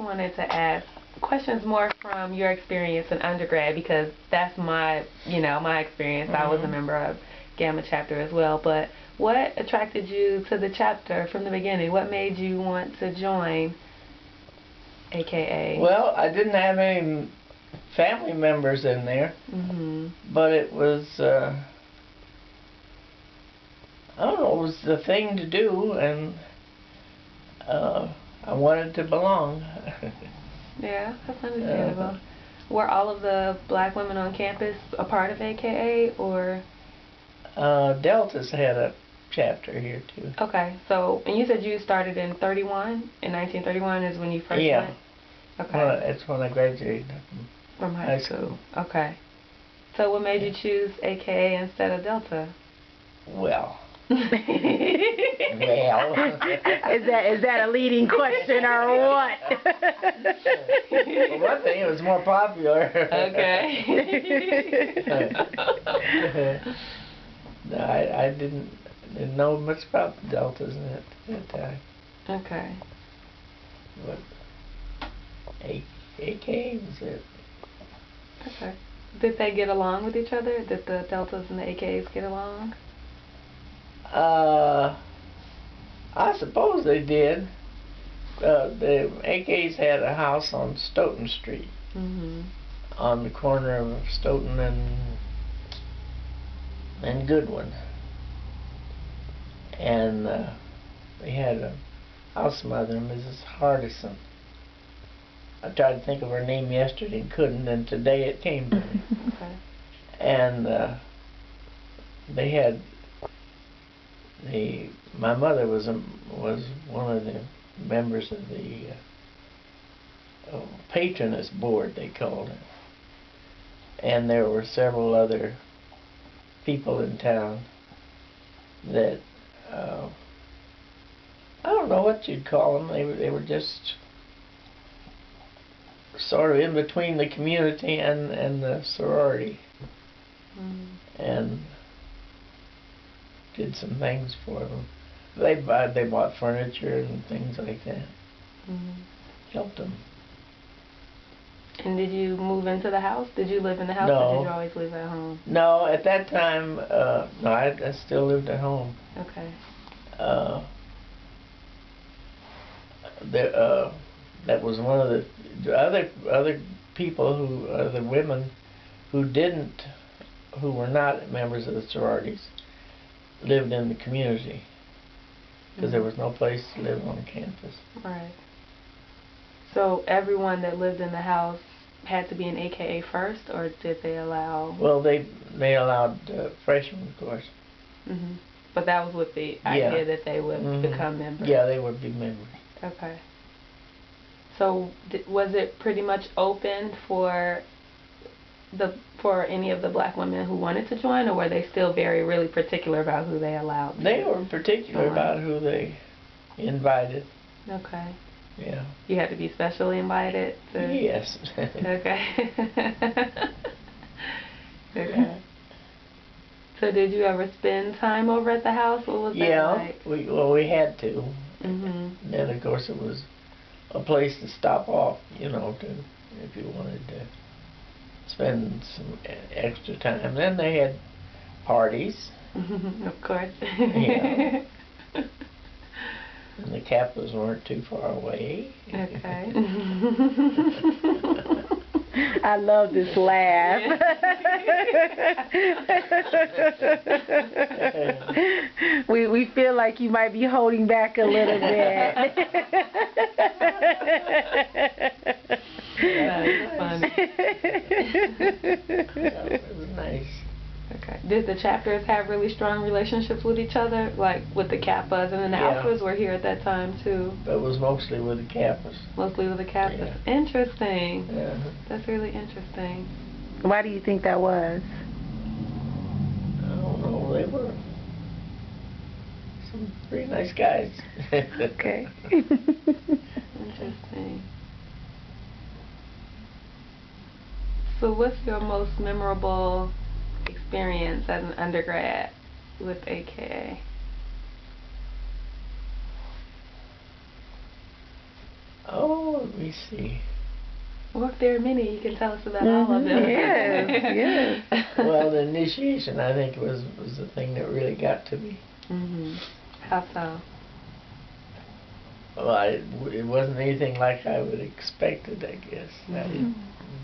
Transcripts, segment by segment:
wanted to ask questions more from your experience in undergrad, because that's my experience. I was a member of Gamma chapter as well. But what attracted you to the chapter from the beginning? What made you want to join AKA? Well, I didn't have any family members in there, but it was, I don't know, it was the thing to do, and I wanted to belong. Yeah, that's understandable. Were all of the black women on campus a part of AKA, or? Delta's had a chapter here too. Okay, so, and you said you started in 1931 is when you first went? Okay. Well, that's when I graduated from high school. Okay. So what made you choose AKA instead of Delta? Well. Is that a leading question or what? Well, one thing, it was more popular. Okay. No, I didn't know much about the Deltas at that time. Okay. But AKA was it. Okay. Did they get along with each other? Did the Deltas and the AKAs get along? I suppose they did. The AKs had a house on Stoughton Street, on the corner of Stoughton and Goodwin, and they had a house mother, Mrs. Hardison. I tried to think of her name yesterday and couldn't, and today it came to me. Okay. And they had my mother was one of the members of the patroness board, they called it, and there were several other people in town that I don't know what you'd call them. They were just sort of in between the community and the sorority, and did some things for them. They bought furniture and things like that. Helped them. And did you move into the house? Did you live in the house, No. or did you always live at home? No, at that time, no, I still lived at home. Okay. That was one of the other people the women who were not members of the sororities, lived in the community, because there was no place to live on campus. Right. So everyone that lived in the house had to be an AKA first, or did they allow? Well, they allowed freshmen, of course. But that was with the idea that they would become members. Yeah, they would be members. Okay. So was it pretty much open for any of the black women who wanted to join, or were they still really particular about who they allowed? They were particular about who they invited. Okay. Yeah. You had to be specially invited to? Yes. Okay. Okay. So did you ever spend time over at the house? What was that like? Yeah, we had to. Then of course it was a place to stop off, if you wanted to spend some extra time. Then they had parties. Of course. Yeah. And the Kappas weren't too far away. Okay. I love this laugh. We feel like you might be holding back a little bit. That's funny. It was nice. Okay. Did the chapters have really strong relationships with each other, like with the Kappas, and then the Alphas were here at that time too? It was mostly with the Kappas. Mostly with the Kappas. Yeah. Interesting. Yeah. That's really interesting. Why do you think that was? I don't know. They were some pretty nice guys. Okay. Interesting. So what's your most memorable experience as an undergrad with AKA? Oh, Let me see. Well, if there are many, you can tell us about all of them. Yes, yes. Well, the initiation, I think, was the thing that really got to me. How so? Well, it wasn't anything like I would expected, I guess. I didn't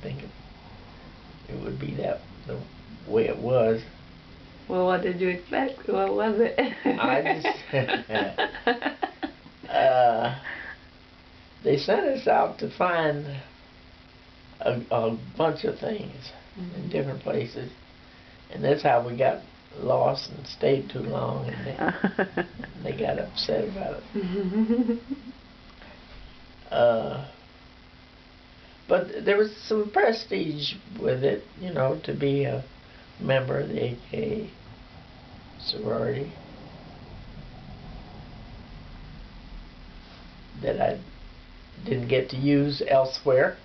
think it would be the way it was. Well, what did you expect? What was it? I just... they sent us out to find a bunch of things in different places. And that's how we got lost and stayed too long, and they got upset about it. But there was some prestige with it, you know, to be a member of the AK sorority that I didn't get to use elsewhere,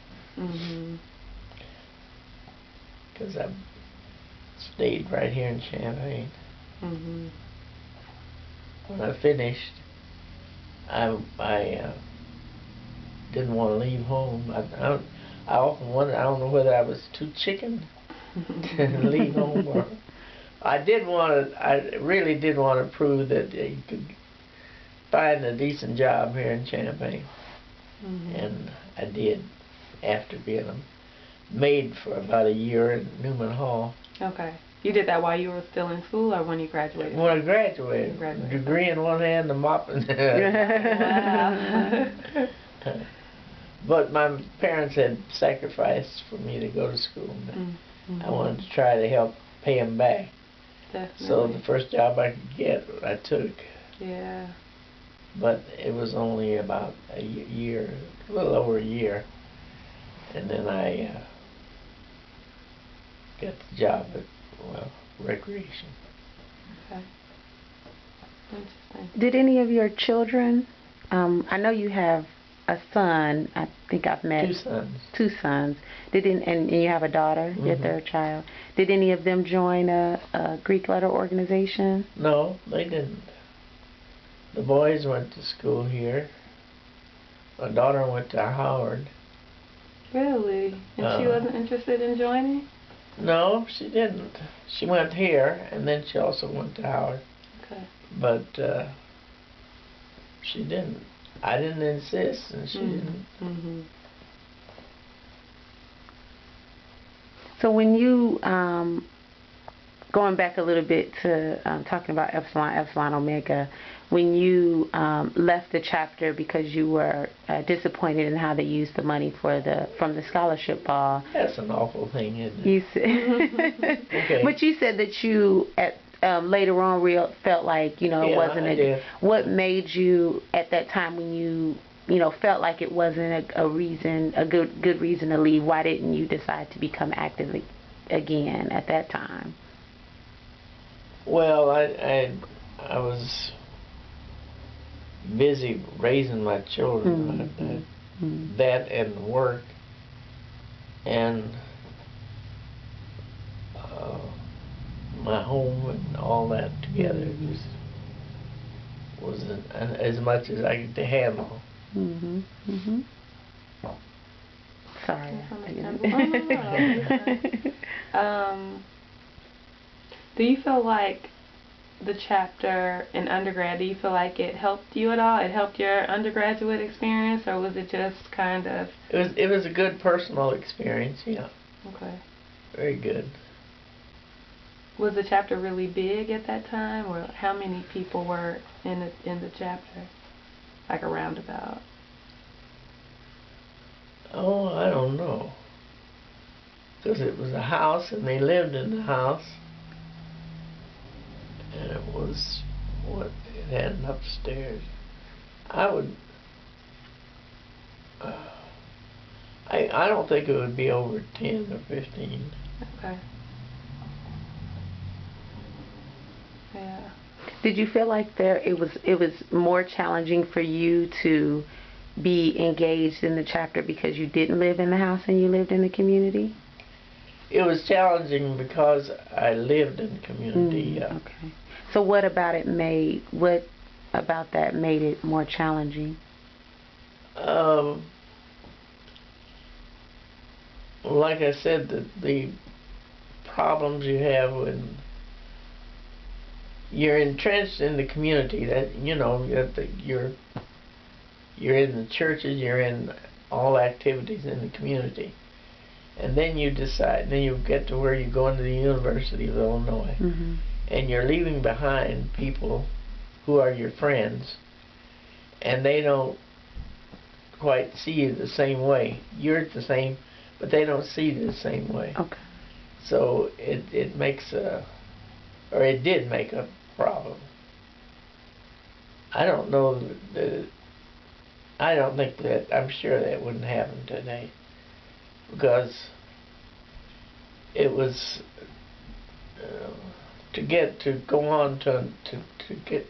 because I stayed right here in Champaign. When I finished, I didn't want to leave home. I often wondered, I don't know whether I was too chicken to leave home, or I really did want to prove that you could find a decent job here in Champaign. And I did, after being a maid for about a year in Newman Hall. Okay. You did that while you were still in school, or when you graduated? When I graduated. Degree in one hand, and mop in the other. Wow. But my parents had sacrificed for me to go to school. I wanted to try to help pay them back. Definitely. So the first job I could get, I took. Yeah. But it was only about a year, a little over a year. And then I got the job at, Recreation. Okay. Interesting. Did any of your children, I know you have a son, I think I've met. 2 sons. 2 sons. And you have a daughter, your third child. Did any of them join a Greek letter organization? No, they didn't. The boys went to school here. My daughter went to Howard. Really? And she wasn't interested in joining? No, she didn't. She went here, and then she also went to Howard. Okay. But she didn't. I didn't insist, and she didn't. So when you, going back a little bit to talking about Epsilon Omega, when you left the chapter because you were disappointed in how they used the money from the scholarship ball. That's an awful thing, isn't it? You said, okay. But you said that you later on felt like it wasn't what made you at that time when you felt like it wasn't a good reason to leave. Why didn't you decide to become active again at that time? Well, I was busy raising my children, that and work, and my home and all that together just wasn't as much as I could handle. Sorry. Do you feel like the chapter in undergrad, do you feel like it helped you at all? It helped your undergraduate experience, or was it just kind of... It was a good personal experience, yeah. Okay. Very good. Was the chapter really big at that time, or how many people were in the chapter, like a roundabout? Oh, I don't know. Because it was a house, and they lived in the house. And it was it had an upstairs. I don't think it would be over 10 or 15. Okay. Yeah. Did you feel like it was more challenging for you to be engaged in the chapter because you didn't live in the house and you lived in the community? It was challenging because I lived in the community. Okay. So what about that made it more challenging? like I said, the problems you have when you're entrenched in the community, that you're in the churches, you're in all activities in the community, and then you decide, then you get to where you go into the University of Illinois, and you're leaving behind people who are your friends, and they don't quite see you the same way. You're the same, but they don't see you the same way. Okay. So it makes or it did make a problem. I don't know that. I don't think that. I'm sure that wouldn't happen today, because it was to go on to get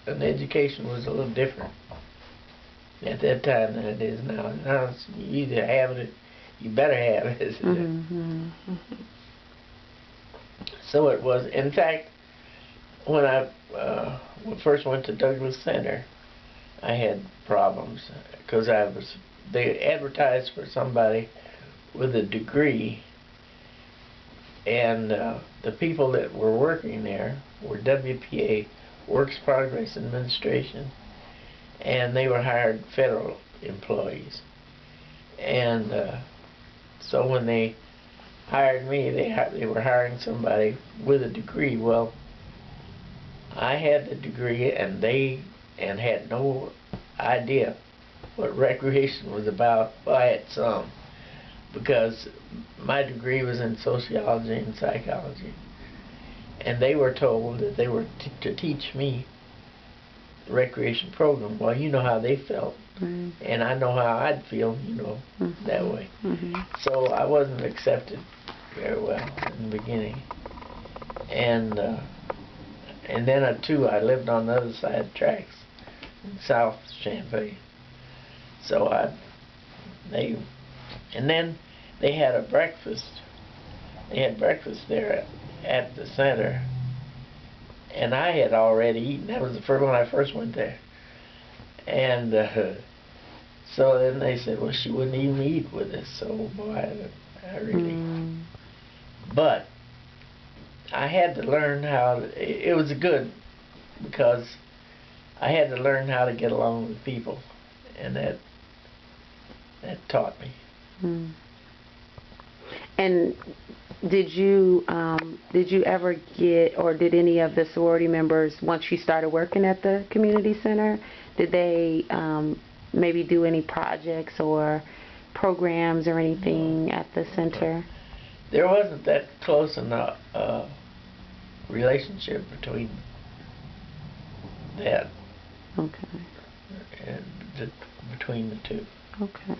an education was a little different at that time than it is now. Now you either have it, you better have it. So it was. In fact, when I first went to Douglas Center, I had problems because they advertised for somebody with a degree, and the people that were working there were WPA, Works Progress Administration, and they were hired federal employees. And so when they hired me, they were hiring somebody with a degree. Well, I had the degree, and had no idea what recreation was about. Well, I had some, because my degree was in sociology and psychology, and they were told that they were to teach me the recreation program. Well, you know how they felt, and I know how I'd feel, that way. So I wasn't accepted very well in the beginning, and then too, I lived on the other side of the tracks in South Champaign. So and then they had a breakfast. They had breakfast there at the center, and I had already eaten. That was the first when I first went there. And so then they said, well, she wouldn't even eat with us. So boy, I really. But I had to learn how. It was good, because I had to learn how to get along with people, and that taught me. And did you ever get, or did any of the sorority members, once you started working at the community center, did they maybe do any projects or programs or anything at the center? There wasn't that close enough relationship between that. Okay. And between the two. Okay.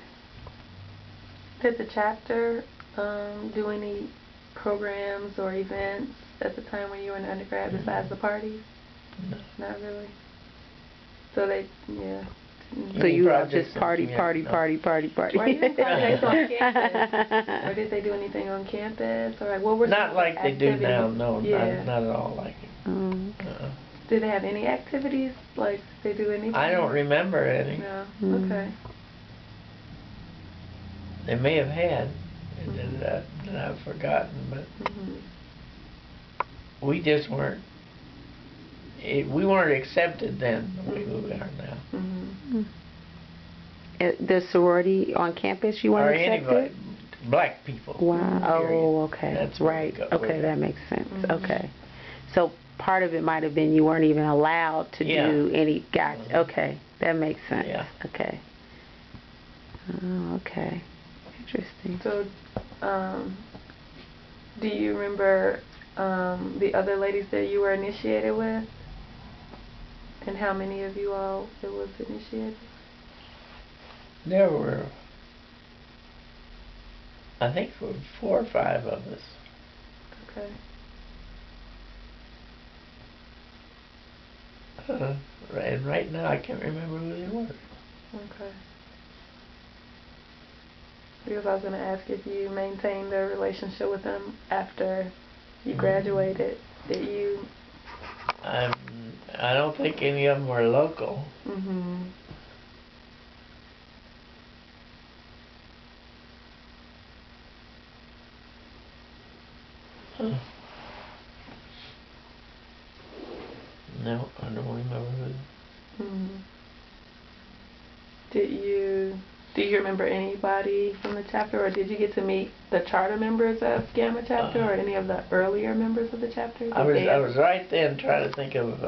Did the chapter do any programs or events at the time when you were in undergrad besides the parties? No. Not really. So So you were just party. Were you in projects on campus? Or did they do anything on campus? Or what were not like activities? They do now. No, yeah. not at all like it. Did they have any activities? Like, did they do anything? I don't remember any. No. Okay. They may have had that I've forgotten, but we just weren't. We weren't accepted then the way we are now. The sorority on campus, you weren't accepted? Anybody, black people. Wow. Oh, okay. That's right. Okay, that makes sense. Okay. So part of it might have been you weren't even allowed to do any. Gotcha. Okay, that makes sense. Yeah. Okay. Oh, okay. Interesting. So, do you remember the other ladies that you were initiated with? And how many of you all it was initiated? There were, I think, 4 or 5 of us. Okay. And right now I can't remember who they were. Okay. Because I was going to ask if you maintained a relationship with them after you graduated. Did you? I don't think any of them were local. No, I don't remember who. Mm-hmm. Do you remember anybody from the chapter, or did you get to meet the charter members of Gamma chapter, or any of the earlier members of the chapter? I was right then trying to think of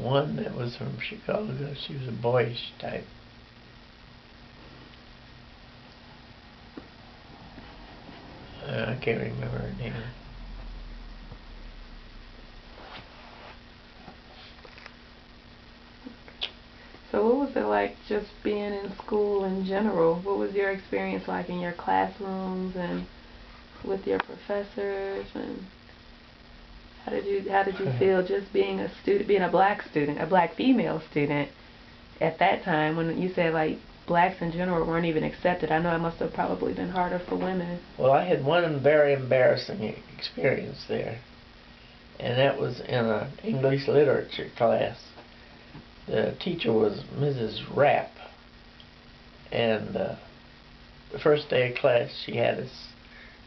one that was from Chicago. She was a boyish type. I can't remember her name. So what was it like just being in school in general? What was your experience like in your classrooms and with your professors, and how did you feel just being a student, being a black female student at that time when you said like blacks in general weren't even accepted? I know it must have probably been harder for women. Well, I had one very embarrassing experience there, and that was in an English literature class. The teacher was Mrs. Rapp, and the first day of class she had us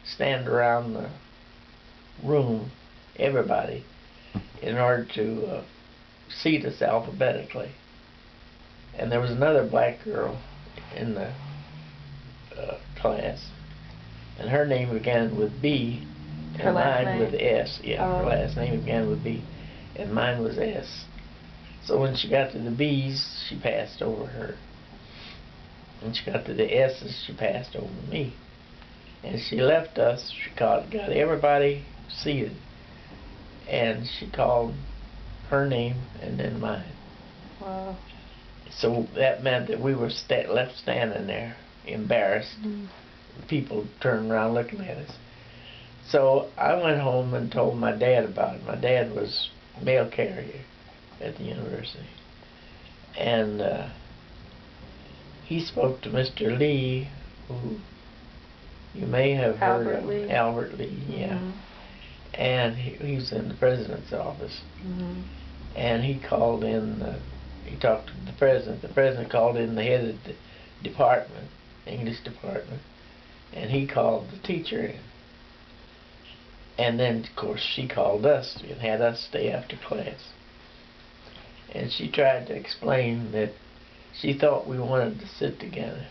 stand around the room, everybody, in order to seat us alphabetically. And there was another black girl in the class, and her name began with B, and mine with S. Yeah, her last name began with B, and mine was S. So when she got to the B's, she passed over her. When she got to the S's, she passed over me. And she left us, she got everybody seated, and she called her name and then mine. Wow. So that meant that we were left standing there, embarrassed. People turned around looking at us. So I went home and told my dad about it. My dad was mail carrier at the university, and he spoke to Mr. Lee, who you may have heard of. Albert Lee, yeah. And he was in the president's office, and he called in, he talked to the president. The president called in the head of the department, English department, and he called the teacher in. And then, of course, she called us and had us stay after class. And she tried to explain that she thought we wanted to sit together.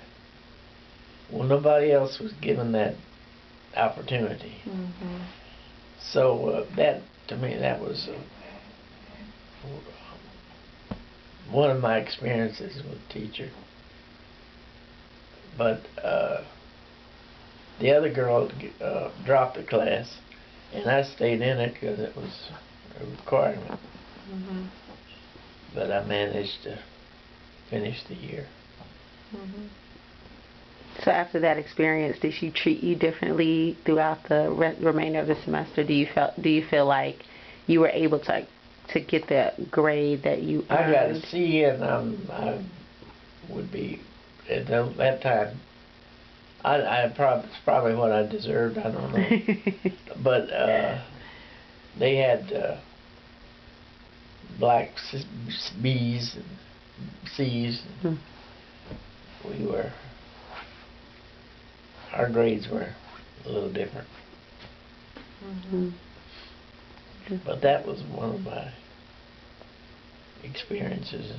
Well, nobody else was given that opportunity. So that, to me, that was one of my experiences with a teacher. But the other girl dropped the class, and I stayed in it because it was a requirement. But I managed to finish the year. So after that experience, did she treat you differently throughout the remainder of the semester? Do you feel like you were able to get the grade that you earned? I got a C, and I would be at that time. It's probably what I deserved. I don't know. But they had black B's and C's. Our grades were a little different. But that was one of my experiences.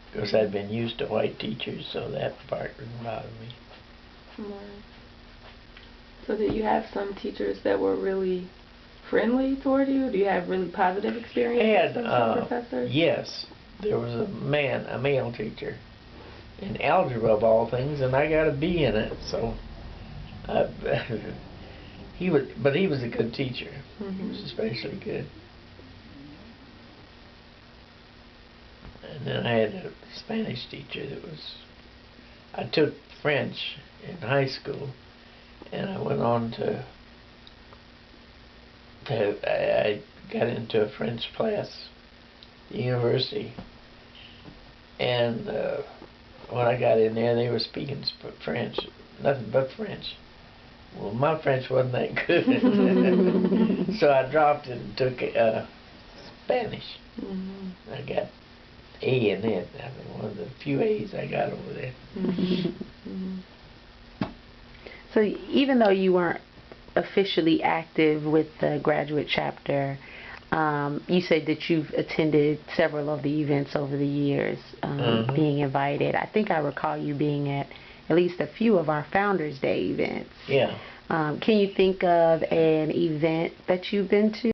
Of course, I'd been used to white teachers, so that part didn't bother me. So did you have some teachers that were really friendly toward you? Do you have really positive experiences with some professors? Yes. There was a male teacher in algebra of all things, and I got a B in it, so he was a good teacher. He was especially good. And then I had a Spanish teacher I took French in high school, and I went on I got into a French class at the university, and when I got in there, they were speaking French, nothing but French. Well, my French wasn't that good, so I dropped it and took Spanish. I got A in it. I mean, one of the few A's I got over there. So even though you weren't officially active with the graduate chapter, you said that you've attended several of the events over the years, being invited. I think I recall you being at least a few of our Founders Day events. Yeah. Can you think of an event that you've been to?